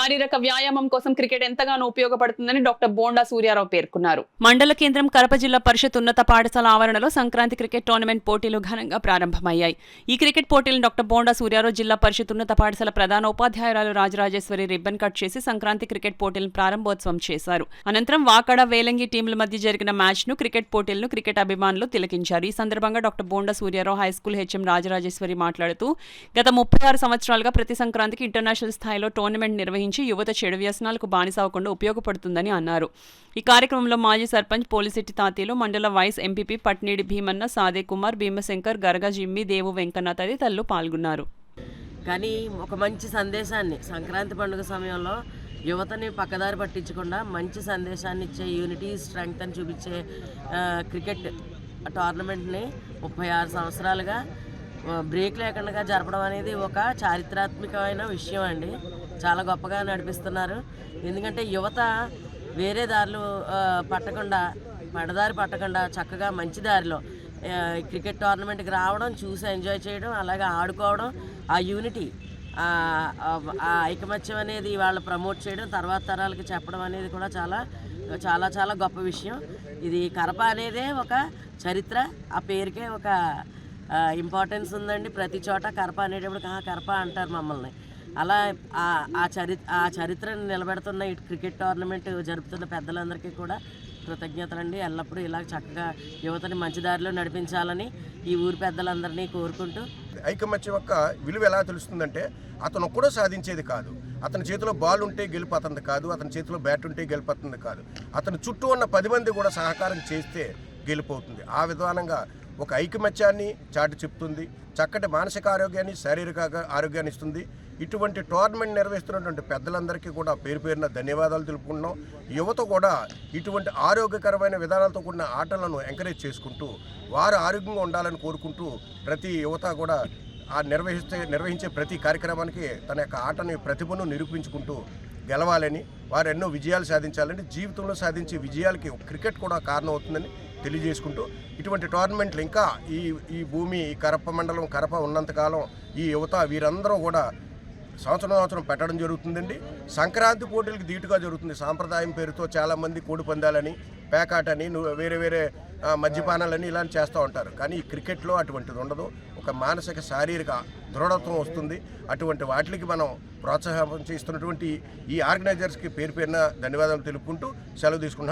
శారీరక వ్యాయామం కోసం క్రికెట్ ఎంతగానో ఉపయోగపడుతుందని డాక్టర్ బోండా సూర్యారావు పేర్కొన్నారు. మండల కేంద్రం కడప జిల్లా పరిషత్ ఉన్నత పాఠశాల ఆవరణలో సంక్రాంతి క్రికెట్ టోర్నమెంట్ పోటీలు ఘనంగా ప్రారంభమయ్యాయి. ఈ క్రికెట్ పోటీలను డాక్టర్ బోండా సూర్యారావు జిల్లా పరిషత్ ఉన్నత పాఠశాల ప్రధాన ఉపాధ్యాయురాలు రాజరాజేశ్వరి రిబ్బన్ కట్ చేసి సంక్రాంతి క్రికెట్ పోటీలను ప్రారంభోత్సవం చేశారు. అనంతరం వాకడ వేలంగి టీంల మధ్య జరిగిన మ్యాచ్ ను క్రికెట్ అభిమానులు తిలకించారు. ఈ సందర్భంగా doctor bonda Suryarao high school HM Rajarajeshwari మాట్లాడుతూ గత 36 సంవత్సరాలుగా ప్రతి సంక్రాంతికి ఇంటర్నేషనల్ స్థాయిలో టోర్నమెంట్ నిర్వహించి యువత చెడు వ్యసనాలకు బానిసవకుండా ఉపయోగపడుతుందని అన్నారు. ఈ కార్యక్రమంలో మాజీ సర్పంచ్ పోలిశెట్టి తాతీలు, మండల వైస్ ఎంపీపీ పట్నీడి భీమన్న, సాదే కుమార్, భీమశంకర్, గరగ జిమ్మి, దేవు వెంకన్న తదితరులు పాల్గొన్నారు. కానీ ఒక మంచి సందేశాన్ని సంక్రాంతి పండుగ సమయంలో యువతని పక్కదారి పట్టించకుండా మంచి సందేశాన్ని ఇచ్చే యూనిటీ స్ట్రెంగ్త్ అని చూపించే క్రికెట్ టోర్నమెంట్ని 36 సంవత్సరాలుగా బ్రేక్ లేకుండా జరపడం అనేది ఒక చారిత్రాత్మకమైన విషయం అండి. చాలా గొప్పగా నడిపిస్తున్నారు. ఎందుకంటే యువత వేరే దారులు పడదారి పట్టకుండా చక్కగా మంచి దారిలో క్రికెట్ టోర్నమెంట్కి రావడం, చూసి ఎంజాయ్ చేయడం, అలాగే ఆడుకోవడం, ఆ యూనిటీ, ఆ ఐకమత్యం అనేది వాళ్ళు ప్రమోట్ చేయడం, తర్వాత తరాలకి చెప్పడం అనేది కూడా చాలా చాలా చాలా గొప్ప విషయం. ఇది కరప అనేదే ఒక చరిత్ర, ఆ పేరుకే ఒక ఇంపార్టెన్స్ ఉందండి. ప్రతి చోట కరప అనేటప్పుడు కరప అంటారు మమ్మల్ని. అలా ఆ చరిత్రను నిలబెడుతున్న ఈ క్రికెట్ టోర్నమెంట్ జరుపుతున్న పెద్దలందరికీ కూడా కృతజ్ఞతలండి. ఎల్లప్పుడూ ఇలా చక్కగా యువతని మంచి దారిలో నడిపించాలని ఈ ఊరి పెద్దలందరినీ కోరుకుంటూ, ఐకమత్యం యొక్క విలువ ఎలా తెలుస్తుందంటే అతను కూడా సాధించేది కాదు. అతని చేతిలో బాల్ ఉంటే గెలుపు అతనిది కాదు, అతని చేతిలో బ్యాట్ ఉంటే గెలుపు అతనిది కాదు. అతని చుట్టూ ఉన్న 10 మంది కూడా సహకారం చేస్తే గెలుపు అవుతుంది. ఆ విధానంగా ఒక ఐకమత్యాన్ని చాటి చెప్తుంది, చక్కటి మానసిక ఆరోగ్యాన్ని, శారీరక ఆరోగ్యాన్ని ఇస్తుంది. ఇటువంటి టోర్నమెంట్ నిర్వహిస్తున్నటువంటి పెద్దలందరికీ కూడా పేరు పేరున ధన్యవాదాలు తెలుపుకుంటున్నాం. యువత కూడా ఇటువంటి ఆరోగ్యకరమైన విధానాలతో కూడిన ఆటలను ఎంకరేజ్ చేసుకుంటూ వారు ఆరోగ్యంగా ఉండాలని కోరుకుంటూ ప్రతి యువత కూడా నిర్వహించే ప్రతి కార్యక్రమానికి తన యొక్క ఆటని, ప్రతిభను నిరూపించుకుంటూ గెలవాలని, వారు ఎన్నో విజయాలు సాధించాలని, జీవితంలో సాధించే విజయాలకి క్రికెట్ కూడా కారణం అవుతుందని తెలియజేసుకుంటూ ఇటువంటి టోర్నమెంట్లు ఇంకా ఈ భూమి, ఈ కరప మండలం, కరప ఉన్నంతకాలం ఈ యువత వీరందరూ కూడా సంవత్సరం పెట్టడం జరుగుతుందండి. సంక్రాంతి పోటీలకు ధీటుగా జరుగుతుంది. సాంప్రదాయం పేరుతో చాలామంది కోడి పందాలని, పేకాటని, వేరే మద్యపానాలని ఇలాంటి చేస్తూ ఉంటారు. కానీ ఈ క్రికెట్లో అటువంటిది ఉండదు. ఒక మానసిక శారీరక దృఢత్వం వస్తుంది. అటువంటి వాటికి మనం ప్రోత్సాహం చేస్తున్నటువంటి ఈ ఆర్గనైజర్స్కి పేరు పేరున ధన్యవాదాలు తెలుపుకుంటూ సెలవు తీసుకుంటున్నాం.